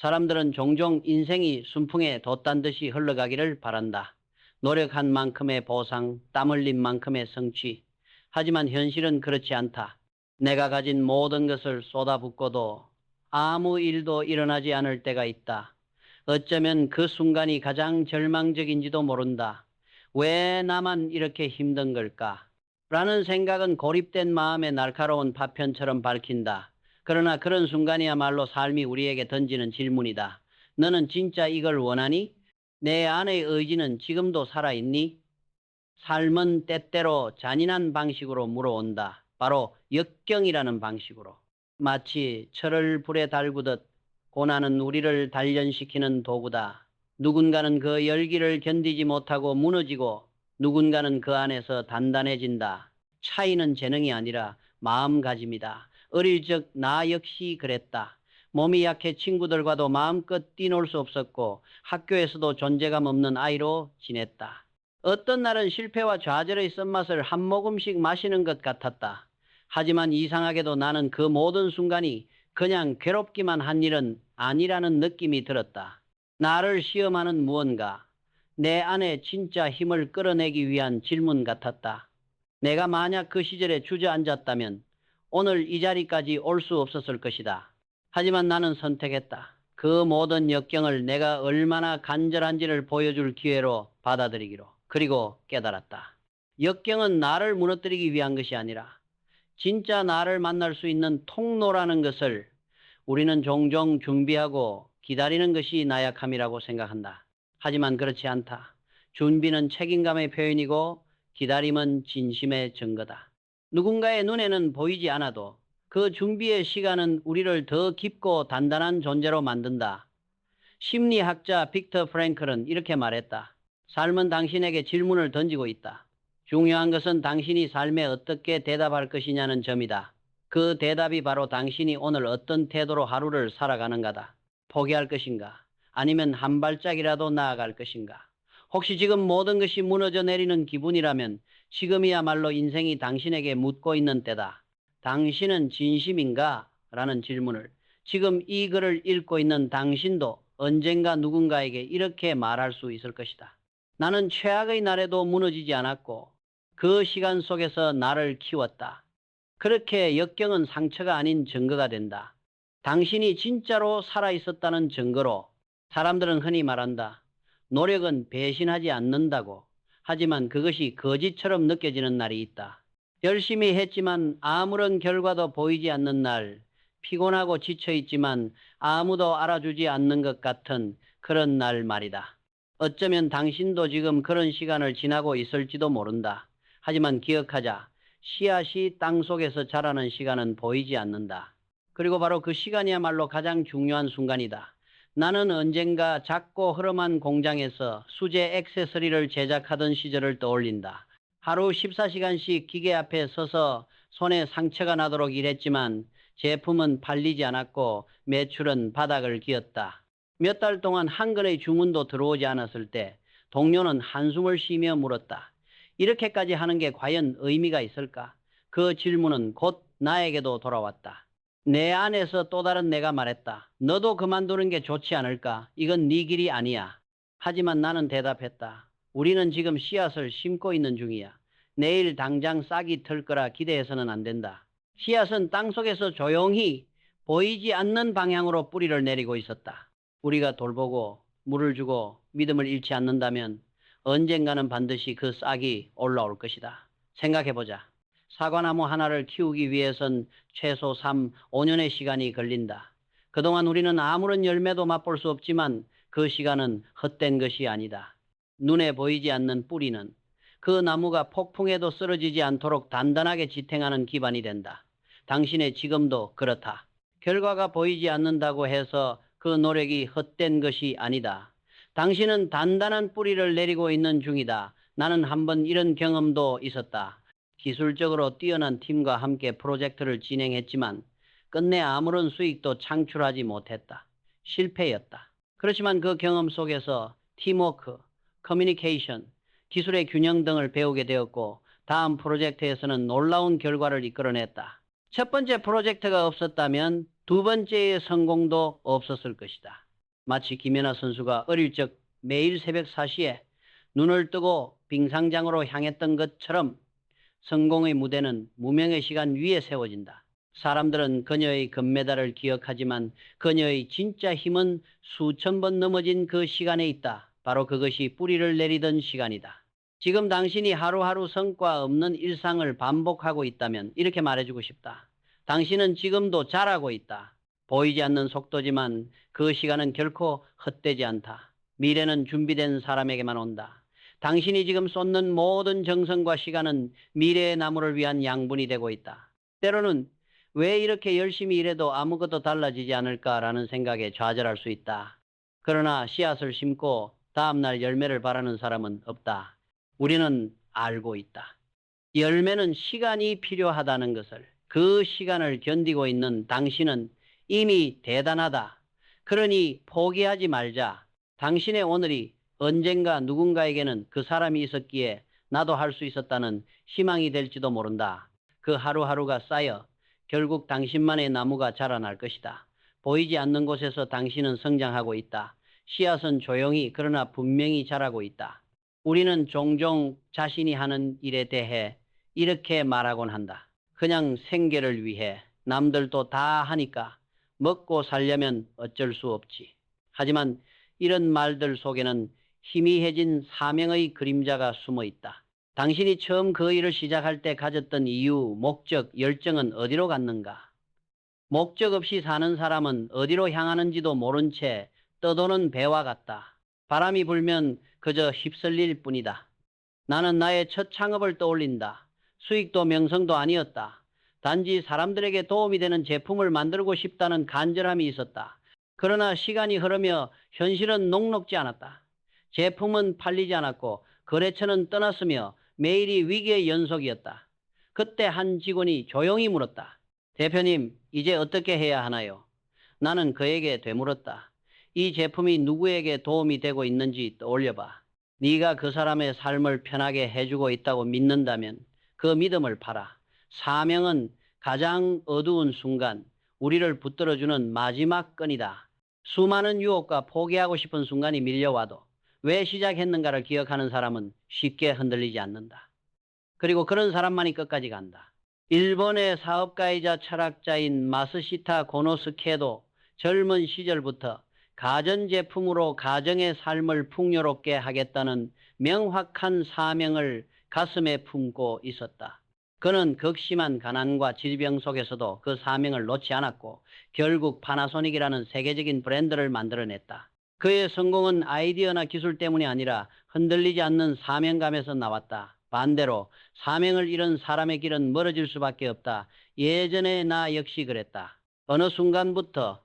사람들은 종종 인생이 순풍에 돛단 듯이 흘러가기를 바란다. 노력한 만큼의 보상, 땀 흘린 만큼의 성취. 하지만 현실은 그렇지 않다. 내가 가진 모든 것을 쏟아붓고도 아무 일도 일어나지 않을 때가 있다. 어쩌면 그 순간이 가장 절망적인지도 모른다. 왜 나만 이렇게 힘든 걸까? 라는 생각은 고립된 마음의 날카로운 파편처럼 밝힌다. 그러나 그런 순간이야말로 삶이 우리에게 던지는 질문이다. 너는 진짜 이걸 원하니? 내 안의 의지는 지금도 살아있니? 삶은 때때로 잔인한 방식으로 물어온다. 바로 역경이라는 방식으로. 마치 철을 불에 달구듯 고난은 우리를 단련시키는 도구다. 누군가는 그 열기를 견디지 못하고 무너지고 누군가는 그 안에서 단단해진다. 차이는 재능이 아니라 마음가짐이다. 어릴 적 나 역시 그랬다. 몸이 약해 친구들과도 마음껏 뛰놀 수 없었고 학교에서도 존재감 없는 아이로 지냈다. 어떤 날은 실패와 좌절의 쓴맛을 한 모금씩 마시는 것 같았다. 하지만 이상하게도 나는 그 모든 순간이 그냥 괴롭기만 한 일은 아니라는 느낌이 들었다. 나를 시험하는 무언가, 내 안에 진짜 힘을 끌어내기 위한 질문 같았다. 내가 만약 그 시절에 주저앉았다면 오늘 이 자리까지 올 수 없었을 것이다. 하지만 나는 선택했다. 그 모든 역경을 내가 얼마나 간절한지를 보여줄 기회로 받아들이기로. 그리고 깨달았다. 역경은 나를 무너뜨리기 위한 것이 아니라 진짜 나를 만날 수 있는 통로라는 것을 우리는 종종 준비하고 기다리는 것이 나약함이라고 생각한다. 하지만 그렇지 않다. 준비는 책임감의 표현이고 기다림은 진심의 증거다. 누군가의 눈에는 보이지 않아도 그 준비의 시간은 우리를 더 깊고 단단한 존재로 만든다. 심리학자 빅터 프랭클은 이렇게 말했다. 삶은 당신에게 질문을 던지고 있다. 중요한 것은 당신이 삶에 어떻게 대답할 것이냐는 점이다. 그 대답이 바로 당신이 오늘 어떤 태도로 하루를 살아가는가다. 포기할 것인가? 아니면 한 발짝이라도 나아갈 것인가? 혹시 지금 모든 것이 무너져 내리는 기분이라면 지금이야말로 인생이 당신에게 묻고 있는 때다. 당신은 진심인가? 라는 질문을 지금 이 글을 읽고 있는 당신도 언젠가 누군가에게 이렇게 말할 수 있을 것이다. 나는 최악의 날에도 무너지지 않았고 그 시간 속에서 나를 키웠다. 그렇게 역경은 상처가 아닌 증거가 된다. 당신이 진짜로 살아있었다는 증거로. 사람들은 흔히 말한다. 노력은 배신하지 않는다고. 하지만 그것이 거짓처럼 느껴지는 날이 있다. 열심히 했지만 아무런 결과도 보이지 않는 날, 피곤하고 지쳐있지만 아무도 알아주지 않는 것 같은 그런 날 말이다. 어쩌면 당신도 지금 그런 시간을 지나고 있을지도 모른다. 하지만 기억하자. 씨앗이 땅 속에서 자라는 시간은 보이지 않는다. 그리고 바로 그 시간이야말로 가장 중요한 순간이다. 나는 언젠가 작고 허름한 공장에서 수제 액세서리를 제작하던 시절을 떠올린다. 하루 14시간씩 기계 앞에 서서 손에 상처가 나도록 일했지만 제품은 팔리지 않았고 매출은 바닥을 기었다. 몇 달 동안 한 건의 주문도 들어오지 않았을 때 동료는 한숨을 쉬며 물었다. 이렇게까지 하는 게 과연 의미가 있을까? 그 질문은 곧 나에게도 돌아왔다. 내 안에서 또 다른 내가 말했다. 너도 그만두는 게 좋지 않을까? 이건 네 길이 아니야. 하지만 나는 대답했다. 우리는 지금 씨앗을 심고 있는 중이야. 내일 당장 싹이 틀 거라 기대해서는 안 된다. 씨앗은 땅속에서 조용히 보이지 않는 방향으로 뿌리를 내리고 있었다. 우리가 돌보고 물을 주고 믿음을 잃지 않는다면 언젠가는 반드시 그 싹이 올라올 것이다. 생각해보자. 사과나무 하나를 키우기 위해선 최소 3, 5년의 시간이 걸린다. 그동안 우리는 아무런 열매도 맛볼 수 없지만 그 시간은 헛된 것이 아니다. 눈에 보이지 않는 뿌리는 그 나무가 폭풍에도 쓰러지지 않도록 단단하게 지탱하는 기반이 된다. 당신의 지금도 그렇다. 결과가 보이지 않는다고 해서 그 노력이 헛된 것이 아니다. 당신은 단단한 뿌리를 내리고 있는 중이다. 나는 한번 이런 경험도 있었다. 기술적으로 뛰어난 팀과 함께 프로젝트를 진행했지만 끝내 아무런 수익도 창출하지 못했다. 실패였다. 그렇지만 그 경험 속에서 팀워크, 커뮤니케이션, 기술의 균형 등을 배우게 되었고 다음 프로젝트에서는 놀라운 결과를 이끌어냈다. 첫 번째 프로젝트가 없었다면 두 번째의 성공도 없었을 것이다. 마치 김연아 선수가 어릴 적 매일 새벽 4시에 눈을 뜨고 빙상장으로 향했던 것처럼 성공의 무대는 무명의 시간 위에 세워진다. 사람들은 그녀의 금메달을 기억하지만 그녀의 진짜 힘은 수천 번 넘어진 그 시간에 있다. 바로 그것이 뿌리를 내리던 시간이다. 지금 당신이 하루하루 성과 없는 일상을 반복하고 있다면 이렇게 말해주고 싶다. 당신은 지금도 잘하고 있다. 보이지 않는 속도지만 그 시간은 결코 헛되지 않다. 미래는 준비된 사람에게만 온다. 당신이 지금 쏟는 모든 정성과 시간은 미래의 나무를 위한 양분이 되고 있다. 때로는 왜 이렇게 열심히 일해도 아무것도 달라지지 않을까라는 생각에 좌절할 수 있다. 그러나 씨앗을 심고 다음날 열매를 바라는 사람은 없다. 우리는 알고 있다. 열매는 시간이 필요하다는 것을, 그 시간을 견디고 있는 당신은 이미 대단하다. 그러니 포기하지 말자. 당신의 오늘이 언젠가 누군가에게는 그 사람이 있었기에 나도 할 수 있었다는 희망이 될지도 모른다. 그 하루하루가 쌓여 결국 당신만의 나무가 자라날 것이다. 보이지 않는 곳에서 당신은 성장하고 있다. 씨앗은 조용히 그러나 분명히 자라고 있다. 우리는 종종 자신이 하는 일에 대해 이렇게 말하곤 한다. 그냥 생계를 위해 남들도 다 하니까 먹고 살려면 어쩔 수 없지. 하지만 이런 말들 속에는 희미해진 사명의 그림자가 숨어 있다. 당신이 처음 그 일을 시작할 때 가졌던 이유, 목적, 열정은 어디로 갔는가? 목적 없이 사는 사람은 어디로 향하는지도 모른 채 떠도는 배와 같다. 바람이 불면 그저 휩쓸릴 뿐이다. 나는 나의 첫 창업을 떠올린다. 수익도 명성도 아니었다. 단지 사람들에게 도움이 되는 제품을 만들고 싶다는 간절함이 있었다. 그러나 시간이 흐르며 현실은 녹록지 않았다. 제품은 팔리지 않았고 거래처는 떠났으며 매일이 위기의 연속이었다. 그때 한 직원이 조용히 물었다. 대표님, 이제 어떻게 해야 하나요? 나는 그에게 되물었다. 이 제품이 누구에게 도움이 되고 있는지 떠올려봐. 네가 그 사람의 삶을 편하게 해주고 있다고 믿는다면 그 믿음을 팔아. 사명은 가장 어두운 순간, 우리를 붙들어주는 마지막 끈이다. 수많은 유혹과 포기하고 싶은 순간이 밀려와도 왜 시작했는가를 기억하는 사람은 쉽게 흔들리지 않는다. 그리고 그런 사람만이 끝까지 간다. 일본의 사업가이자 철학자인 마스시타 고노스케도 젊은 시절부터 가전제품으로 가정의 삶을 풍요롭게 하겠다는 명확한 사명을 가슴에 품고 있었다. 그는 극심한 가난과 질병 속에서도 그 사명을 놓지 않았고 결국 파나소닉이라는 세계적인 브랜드를 만들어냈다. 그의 성공은 아이디어나 기술 때문이 아니라 흔들리지 않는 사명감에서 나왔다. 반대로 사명을 잃은 사람의 길은 멀어질 수밖에 없다. 예전에 나 역시 그랬다. 어느 순간부터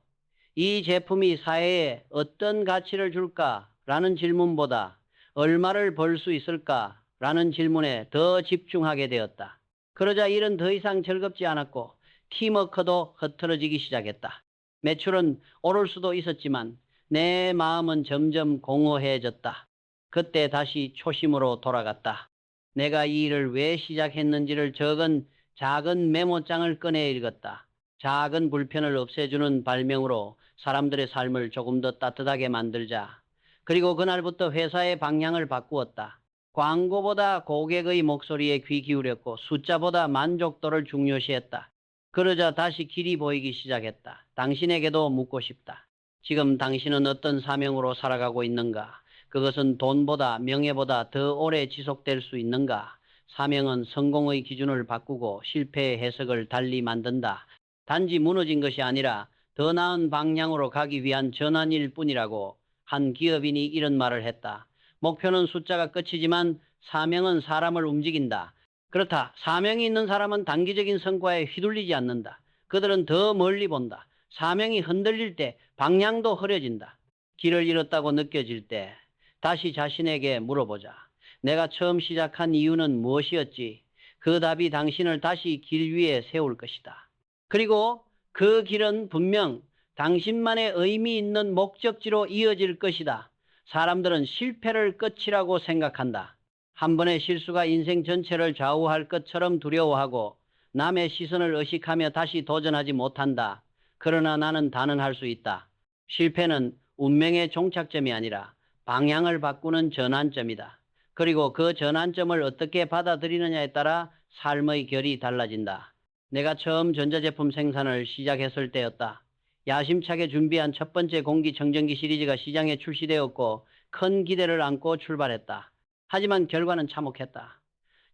이 제품이 사회에 어떤 가치를 줄까라는 질문보다 얼마를 벌 수 있을까라는 질문에 더 집중하게 되었다. 그러자 일은 더 이상 즐겁지 않았고 팀워크도 흐트러지기 시작했다. 매출은 오를 수도 있었지만 내 마음은 점점 공허해졌다. 그때 다시 초심으로 돌아갔다. 내가 이 일을 왜 시작했는지를 적은 작은 메모장을 꺼내 읽었다. 작은 불편을 없애주는 발명으로 사람들의 삶을 조금 더 따뜻하게 만들자. 그리고 그날부터 회사의 방향을 바꾸었다. 광고보다 고객의 목소리에 귀 기울였고 숫자보다 만족도를 중요시했다. 그러자 다시 길이 보이기 시작했다. 당신에게도 묻고 싶다. 지금 당신은 어떤 사명으로 살아가고 있는가? 그것은 돈보다 명예보다 더 오래 지속될 수 있는가? 사명은 성공의 기준을 바꾸고 실패의 해석을 달리 만든다. 단지 무너진 것이 아니라 더 나은 방향으로 가기 위한 전환일 뿐이라고 한 기업인이 이런 말을 했다. 목표는 숫자가 끝이지만 사명은 사람을 움직인다. 그렇다. 사명이 있는 사람은 단기적인 성과에 휘둘리지 않는다. 그들은 더 멀리 본다. 사명이 흔들릴 때 방향도 흐려진다. 길을 잃었다고 느껴질 때 다시 자신에게 물어보자. 내가 처음 시작한 이유는 무엇이었지? 그 답이 당신을 다시 길 위에 세울 것이다. 그리고 그 길은 분명 당신만의 의미 있는 목적지로 이어질 것이다. 사람들은 실패를 끝이라고 생각한다. 한 번의 실수가 인생 전체를 좌우할 것처럼 두려워하고 남의 시선을 의식하며 다시 도전하지 못한다. 그러나 나는 단언할 수 있다. 실패는 운명의 종착점이 아니라 방향을 바꾸는 전환점이다. 그리고 그 전환점을 어떻게 받아들이느냐에 따라 삶의 결이 달라진다. 내가 처음 전자제품 생산을 시작했을 때였다. 야심차게 준비한 첫 번째 공기청정기 시리즈가 시장에 출시되었고 큰 기대를 안고 출발했다. 하지만 결과는 참혹했다.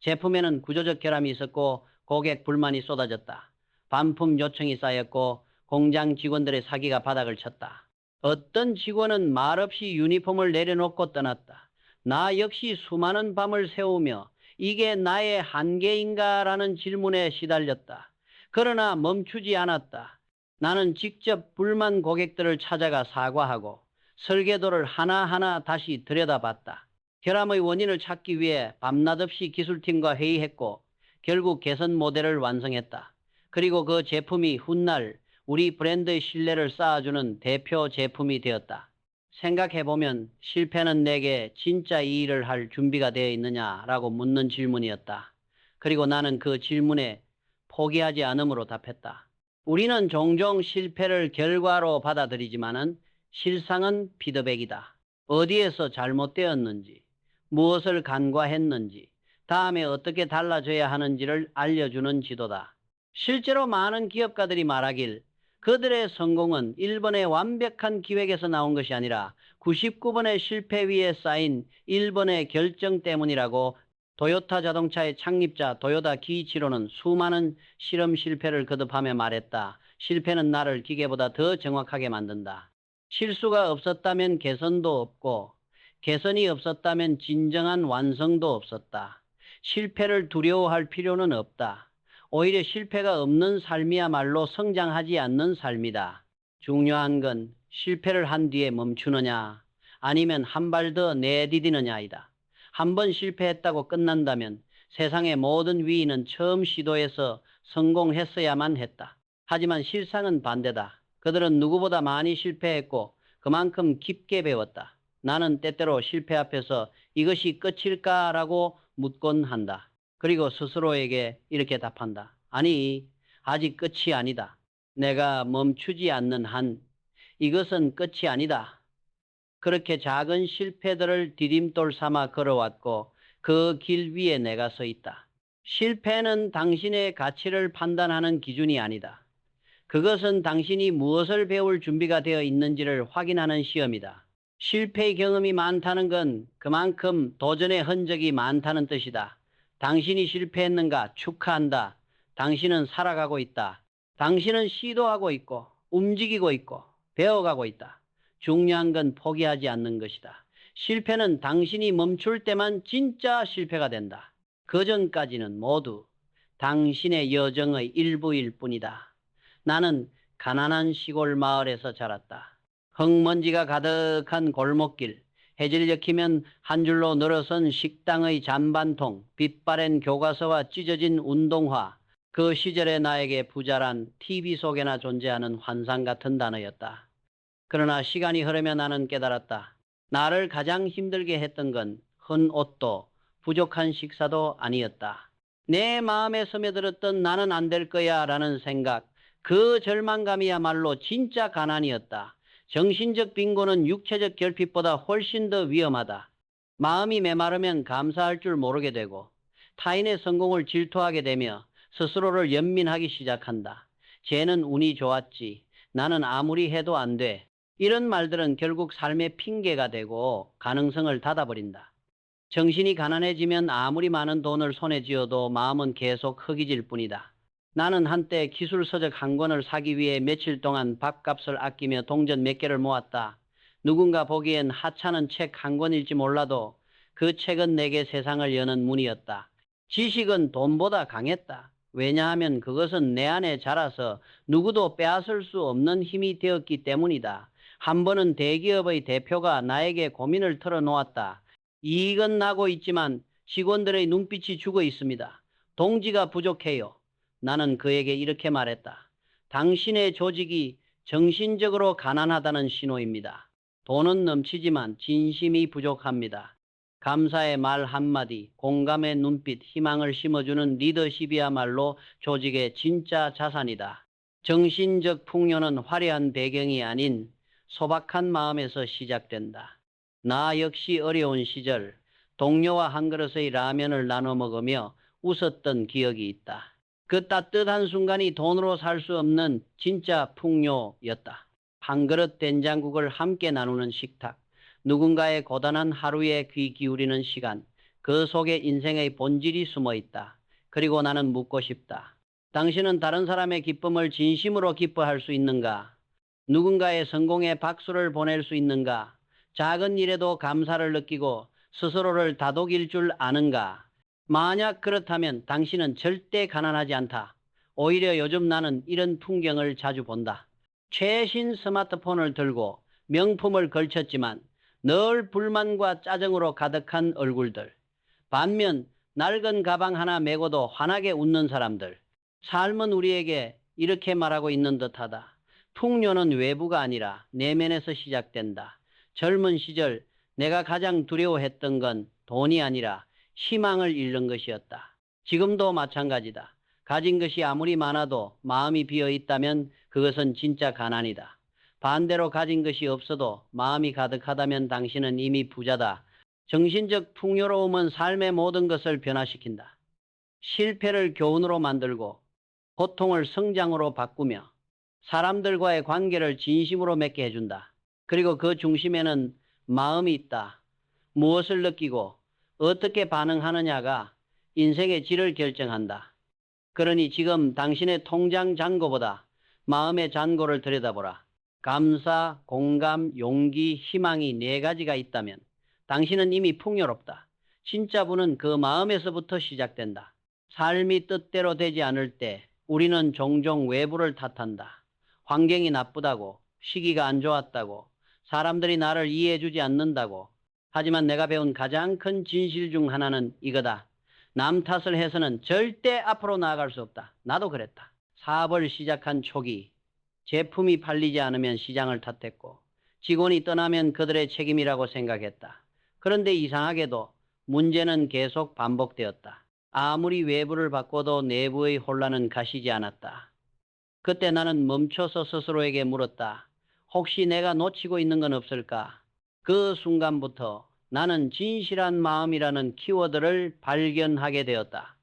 제품에는 구조적 결함이 있었고 고객 불만이 쏟아졌다. 반품 요청이 쌓였고 공장 직원들의 사기가 바닥을 쳤다. 어떤 직원은 말없이 유니폼을 내려놓고 떠났다. 나 역시 수많은 밤을 새우며 이게 나의 한계인가라는 질문에 시달렸다. 그러나 멈추지 않았다. 나는 직접 불만 고객들을 찾아가 사과하고 설계도를 하나하나 다시 들여다봤다. 결함의 원인을 찾기 위해 밤낮 없이 기술팀과 회의했고 결국 개선 모델을 완성했다. 그리고 그 제품이 훗날 우리 브랜드의 신뢰를 쌓아주는 대표 제품이 되었다. 생각해보면 실패는 내게 진짜 이 일을 할 준비가 되어 있느냐라고 묻는 질문이었다. 그리고 나는 그 질문에 포기하지 않음으로 답했다. 우리는 종종 실패를 결과로 받아들이지만은 실상은 피드백이다. 어디에서 잘못되었는지, 무엇을 간과했는지, 다음에 어떻게 달라져야 하는지를 알려주는 지도다. 실제로 많은 기업가들이 말하길 그들의 성공은 1번의 완벽한 기획에서 나온 것이 아니라 99번의 실패 위에 쌓인 1번의 결정 때문이라고. 도요타 자동차의 창립자 도요타 기이치로는 수많은 실험 실패를 거듭하며 말했다. 실패는 나를 기계보다 더 정확하게 만든다. 실수가 없었다면 개선도 없고 개선이 없었다면 진정한 완성도 없었다. 실패를 두려워할 필요는 없다. 오히려 실패가 없는 삶이야말로 성장하지 않는 삶이다. 중요한 건 실패를 한 뒤에 멈추느냐 아니면 한 발 더 내디디느냐이다. 한 번 실패했다고 끝난다면 세상의 모든 위인은 처음 시도해서 성공했어야만 했다. 하지만 실상은 반대다. 그들은 누구보다 많이 실패했고 그만큼 깊게 배웠다. 나는 때때로 실패 앞에서 이것이 끝일까라고 묻곤 한다. 그리고 스스로에게 이렇게 답한다. 아니, 아직 끝이 아니다. 내가 멈추지 않는 한 이것은 끝이 아니다. 그렇게 작은 실패들을 디딤돌 삼아 걸어왔고 그 길 위에 내가 서 있다. 실패는 당신의 가치를 판단하는 기준이 아니다. 그것은 당신이 무엇을 배울 준비가 되어 있는지를 확인하는 시험이다. 실패의 경험이 많다는 건 그만큼 도전의 흔적이 많다는 뜻이다. 당신이 실패했는가? 축하한다. 당신은 살아가고 있다. 당신은 시도하고 있고 움직이고 있고 배워가고 있다. 중요한 건 포기하지 않는 것이다. 실패는 당신이 멈출 때만 진짜 실패가 된다. 그 전까지는 모두 당신의 여정의 일부일 뿐이다. 나는 가난한 시골 마을에서 자랐다. 흙먼지가 가득한 골목길, 해질 역이면 한 줄로 늘어선 식당의 잔반통, 빛바랜 교과서와 찢어진 운동화, 그 시절의 나에게 부자란 TV 속에나 존재하는 환상 같은 단어였다. 그러나 시간이 흐르며 나는 깨달았다. 나를 가장 힘들게 했던 건 헌 옷도 부족한 식사도 아니었다. 내 마음에 스며들었던 나는 안 될 거야 라는 생각, 그 절망감이야말로 진짜 가난이었다. 정신적 빈곤은 육체적 결핍보다 훨씬 더 위험하다. 마음이 메마르면 감사할 줄 모르게 되고 타인의 성공을 질투하게 되며 스스로를 연민하기 시작한다. 쟤는 운이 좋았지. 나는 아무리 해도 안 돼. 이런 말들은 결국 삶의 핑계가 되고 가능성을 닫아버린다. 정신이 가난해지면 아무리 많은 돈을 손에 쥐어도 마음은 계속 허기질 뿐이다. 나는 한때 기술 서적 한 권을 사기 위해 며칠 동안 밥값을 아끼며 동전 몇 개를 모았다. 누군가 보기엔 하찮은 책 한 권일지 몰라도 그 책은 내게 세상을 여는 문이었다. 지식은 돈보다 강했다. 왜냐하면 그것은 내 안에 자라서 누구도 빼앗을 수 없는 힘이 되었기 때문이다. 한 번은 대기업의 대표가 나에게 고민을 털어놓았다. 이익은 나고 있지만 직원들의 눈빛이 죽어 있습니다. 동지가 부족해요. 나는 그에게 이렇게 말했다. 당신의 조직이 정신적으로 가난하다는 신호입니다. 돈은 넘치지만 진심이 부족합니다. 감사의 말 한마디, 공감의 눈빛, 희망을 심어주는 리더십이야말로 조직의 진짜 자산이다. 정신적 풍요는 화려한 배경이 아닌 소박한 마음에서 시작된다. 나 역시 어려운 시절 동료와 한 그릇의 라면을 나눠 먹으며 웃었던 기억이 있다. 그 따뜻한 순간이 돈으로 살 수 없는 진짜 풍요였다. 한 그릇 된장국을 함께 나누는 식탁, 누군가의 고단한 하루에 귀 기울이는 시간, 그 속에 인생의 본질이 숨어 있다. 그리고 나는 묻고 싶다. 당신은 다른 사람의 기쁨을 진심으로 기뻐할 수 있는가? 누군가의 성공에 박수를 보낼 수 있는가? 작은 일에도 감사를 느끼고 스스로를 다독일 줄 아는가? 만약 그렇다면 당신은 절대 가난하지 않다. 오히려 요즘 나는 이런 풍경을 자주 본다. 최신 스마트폰을 들고 명품을 걸쳤지만 늘 불만과 짜증으로 가득한 얼굴들. 반면 낡은 가방 하나 메고도 환하게 웃는 사람들. 삶은 우리에게 이렇게 말하고 있는 듯하다. 풍요는 외부가 아니라 내면에서 시작된다. 젊은 시절 내가 가장 두려워했던 건 돈이 아니라 희망을 잃는 것이었다. 지금도 마찬가지다. 가진 것이 아무리 많아도 마음이 비어 있다면 그것은 진짜 가난이다. 반대로 가진 것이 없어도 마음이 가득하다면 당신은 이미 부자다. 정신적 풍요로움은 삶의 모든 것을 변화시킨다. 실패를 교훈으로 만들고 고통을 성장으로 바꾸며 사람들과의 관계를 진심으로 맺게 해준다. 그리고 그 중심에는 마음이 있다. 무엇을 느끼고 어떻게 반응하느냐가 인생의 질을 결정한다. 그러니 지금 당신의 통장 잔고보다 마음의 잔고를 들여다보라. 감사, 공감, 용기, 희망이 네 가지가 있다면 당신은 이미 풍요롭다. 진짜 부는 그 마음에서부터 시작된다. 삶이 뜻대로 되지 않을 때 우리는 종종 외부를 탓한다. 환경이 나쁘다고, 시기가 안 좋았다고, 사람들이 나를 이해해주지 않는다고. 하지만 내가 배운 가장 큰 진실 중 하나는 이거다. 남 탓을 해서는 절대 앞으로 나아갈 수 없다. 나도 그랬다. 사업을 시작한 초기, 제품이 팔리지 않으면 시장을 탓했고, 직원이 떠나면 그들의 책임이라고 생각했다. 그런데 이상하게도 문제는 계속 반복되었다. 아무리 외부를 바꿔도 내부의 혼란은 가시지 않았다. 그때 나는 멈춰서 스스로에게 물었다. 혹시 내가 놓치고 있는 건 없을까? 그 순간부터 나는 진실한 마음이라는 키워드를 발견하게 되었다.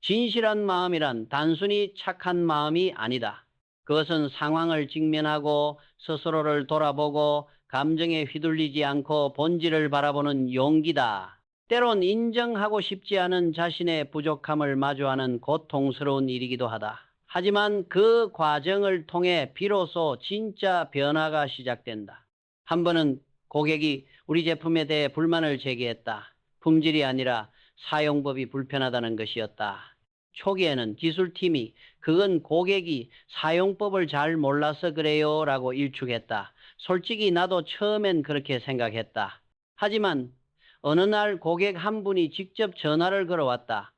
진실한 마음이란 단순히 착한 마음이 아니다. 그것은 상황을 직면하고 스스로를 돌아보고 감정에 휘둘리지 않고 본질을 바라보는 용기다. 때론 인정하고 싶지 않은 자신의 부족함을 마주하는 고통스러운 일이기도 하다. 하지만 그 과정을 통해 비로소 진짜 변화가 시작된다. 한 번은 고객이 우리 제품에 대해 불만을 제기했다. 품질이 아니라 사용법이 불편하다는 것이었다. 초기에는 기술팀이 그건 고객이 사용법을 잘 몰라서 그래요 라고 일축했다. 솔직히 나도 처음엔 그렇게 생각했다. 하지만 어느 날 고객 한 분이 직접 전화를 걸어왔다.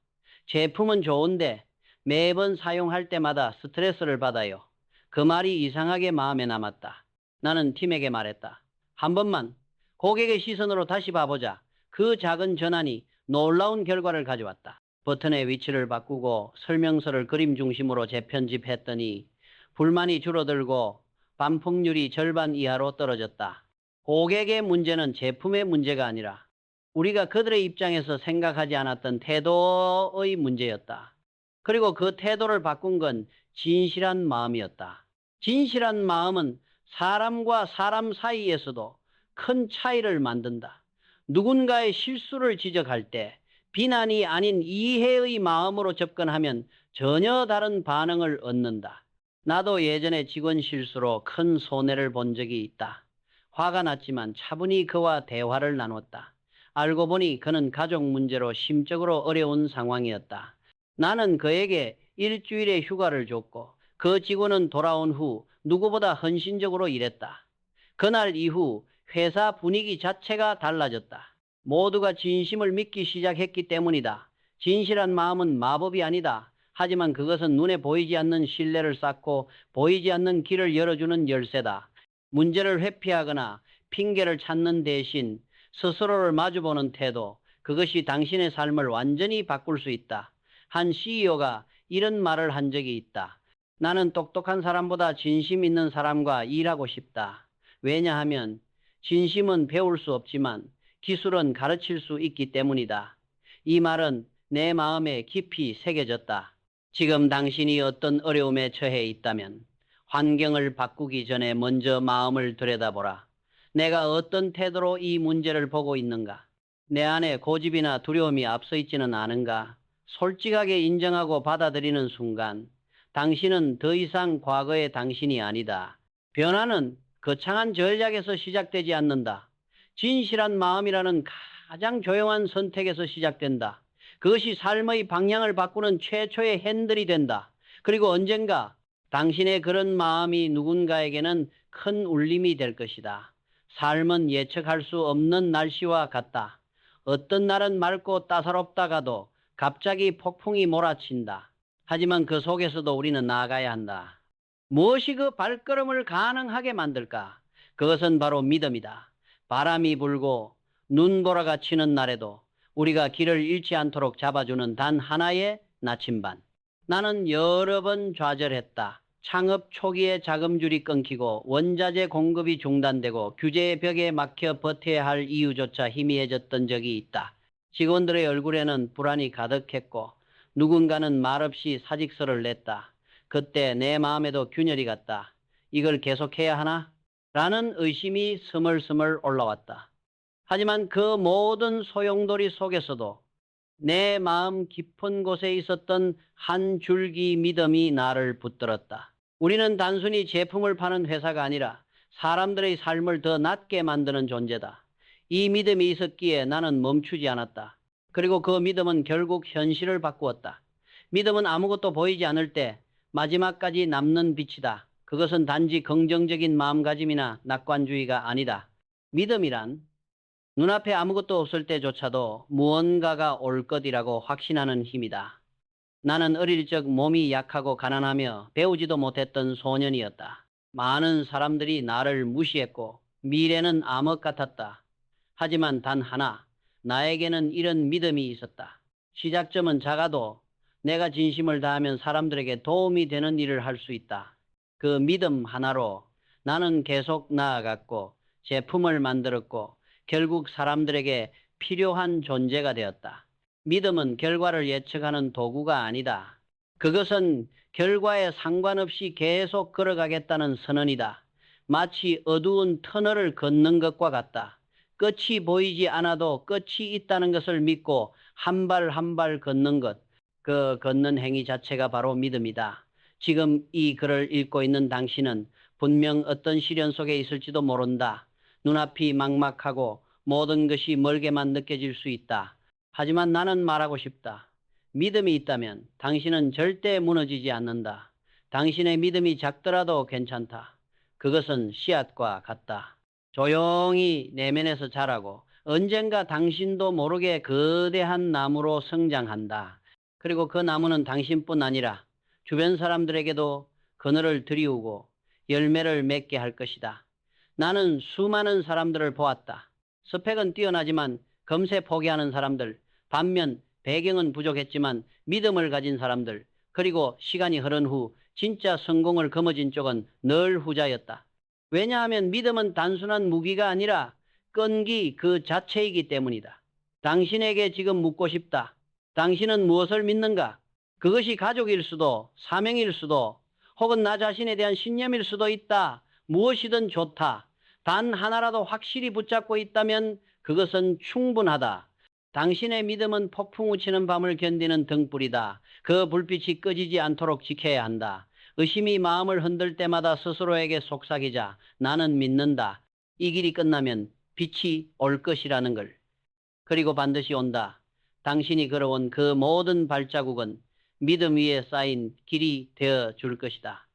제품은 좋은데 매번 사용할 때마다 스트레스를 받아요. 그 말이 이상하게 마음에 남았다. 나는 팀에게 말했다. 한 번만 고객의 시선으로 다시 봐보자. 그 작은 전환이 놀라운 결과를 가져왔다. 버튼의 위치를 바꾸고 설명서를 그림 중심으로 재편집했더니 불만이 줄어들고 반품률이 절반 이하로 떨어졌다. 고객의 문제는 제품의 문제가 아니라 우리가 그들의 입장에서 생각하지 않았던 태도의 문제였다. 그리고 그 태도를 바꾼 건 진실한 마음이었다. 진실한 마음은 사람과 사람 사이에서도 큰 차이를 만든다. 누군가의 실수를 지적할 때 비난이 아닌 이해의 마음으로 접근하면 전혀 다른 반응을 얻는다. 나도 예전에 직원 실수로 큰 손해를 본 적이 있다. 화가 났지만 차분히 그와 대화를 나눴다. 알고 보니 그는 가족 문제로 심적으로 어려운 상황이었다. 나는 그에게 일주일의 휴가를 줬고 그 직원은 돌아온 후 누구보다 헌신적으로 일했다. 그날 이후 회사 분위기 자체가 달라졌다. 모두가 진심을 믿기 시작했기 때문이다. 진실한 마음은 마법이 아니다. 하지만 그것은 눈에 보이지 않는 신뢰를 쌓고 보이지 않는 길을 열어주는 열쇠다. 문제를 회피하거나 핑계를 찾는 대신 스스로를 마주보는 태도, 그것이 당신의 삶을 완전히 바꿀 수 있다. 한 CEO가 이런 말을 한 적이 있다. 나는 똑똑한 사람보다 진심 있는 사람과 일하고 싶다. 왜냐하면 진심은 배울 수 없지만 기술은 가르칠 수 있기 때문이다. 이 말은 내 마음에 깊이 새겨졌다. 지금 당신이 어떤 어려움에 처해 있다면 환경을 바꾸기 전에 먼저 마음을 들여다보라. 내가 어떤 태도로 이 문제를 보고 있는가? 내 안에 고집이나 두려움이 앞서 있지는 않은가? 솔직하게 인정하고 받아들이는 순간 당신은 더 이상 과거의 당신이 아니다. 변화는 거창한 전략에서 시작되지 않는다. 진실한 마음이라는 가장 조용한 선택에서 시작된다. 그것이 삶의 방향을 바꾸는 최초의 핸들이 된다. 그리고 언젠가 당신의 그런 마음이 누군가에게는 큰 울림이 될 것이다. 삶은 예측할 수 없는 날씨와 같다. 어떤 날은 맑고 따사롭다가도 갑자기 폭풍이 몰아친다. 하지만 그 속에서도 우리는 나아가야 한다. 무엇이 그 발걸음을 가능하게 만들까? 그것은 바로 믿음이다. 바람이 불고 눈보라가 치는 날에도 우리가 길을 잃지 않도록 잡아주는 단 하나의 나침반. 나는 여러 번 좌절했다. 창업 초기에 자금줄이 끊기고 원자재 공급이 중단되고 규제의 벽에 막혀 버텨야 할 이유조차 희미해졌던 적이 있다. 직원들의 얼굴에는 불안이 가득했고 누군가는 말없이 사직서를 냈다. 그때 내 마음에도 균열이 갔다. 이걸 계속해야 하나? 라는 의심이 스멀스멀 올라왔다. 하지만 그 모든 소용돌이 속에서도 내 마음 깊은 곳에 있었던 한 줄기 믿음이 나를 붙들었다. 우리는 단순히 제품을 파는 회사가 아니라 사람들의 삶을 더 낫게 만드는 존재다. 이 믿음이 있었기에 나는 멈추지 않았다. 그리고 그 믿음은 결국 현실을 바꾸었다. 믿음은 아무것도 보이지 않을 때 마지막까지 남는 빛이다. 그것은 단지 긍정적인 마음가짐이나 낙관주의가 아니다. 믿음이란 눈앞에 아무것도 없을 때조차도 무언가가 올 것이라고 확신하는 힘이다. 나는 어릴 적 몸이 약하고 가난하며 배우지도 못했던 소년이었다. 많은 사람들이 나를 무시했고 미래는 암흑 같았다. 하지만 단 하나, 나에게는 이런 믿음이 있었다. 시작점은 작아도 내가 진심을 다하면 사람들에게 도움이 되는 일을 할 수 있다. 그 믿음 하나로 나는 계속 나아갔고 제품을 만들었고 결국 사람들에게 필요한 존재가 되었다. 믿음은 결과를 예측하는 도구가 아니다. 그것은 결과에 상관없이 계속 걸어가겠다는 선언이다. 마치 어두운 터널을 걷는 것과 같다. 끝이 보이지 않아도 끝이 있다는 것을 믿고 한 발 한 발 걷는 것, 그 걷는 행위 자체가 바로 믿음이다. 지금 이 글을 읽고 있는 당신은 분명 어떤 시련 속에 있을지도 모른다. 눈앞이 막막하고 모든 것이 멀게만 느껴질 수 있다. 하지만 나는 말하고 싶다. 믿음이 있다면 당신은 절대 무너지지 않는다. 당신의 믿음이 작더라도 괜찮다. 그것은 씨앗과 같다. 조용히 내면에서 자라고 언젠가 당신도 모르게 거대한 나무로 성장한다. 그리고 그 나무는 당신뿐 아니라 주변 사람들에게도 그늘을 드리우고 열매를 맺게 할 것이다. 나는 수많은 사람들을 보았다. 스펙은 뛰어나지만 금세 포기하는 사람들, 반면 배경은 부족했지만 믿음을 가진 사람들, 그리고 시간이 흐른 후 진짜 성공을 거머쥔 쪽은 늘 후자였다. 왜냐하면 믿음은 단순한 무기가 아니라 끈기 그 자체이기 때문이다. 당신에게 지금 묻고 싶다. 당신은 무엇을 믿는가? 그것이 가족일 수도, 사명일 수도, 혹은 나 자신에 대한 신념일 수도 있다. 무엇이든 좋다. 단 하나라도 확실히 붙잡고 있다면 그것은 충분하다. 당신의 믿음은 폭풍 우치는 밤을 견디는 등불이다. 그 불빛이 꺼지지 않도록 지켜야 한다. 의심이 마음을 흔들 때마다 스스로에게 속삭이자. 나는 믿는다. 이 길이 끝나면 빛이 올 것이라는 걸. 그리고 반드시 온다. 당신이 걸어온 그 모든 발자국은 믿음 위에 쌓인 길이 되어 줄 것이다.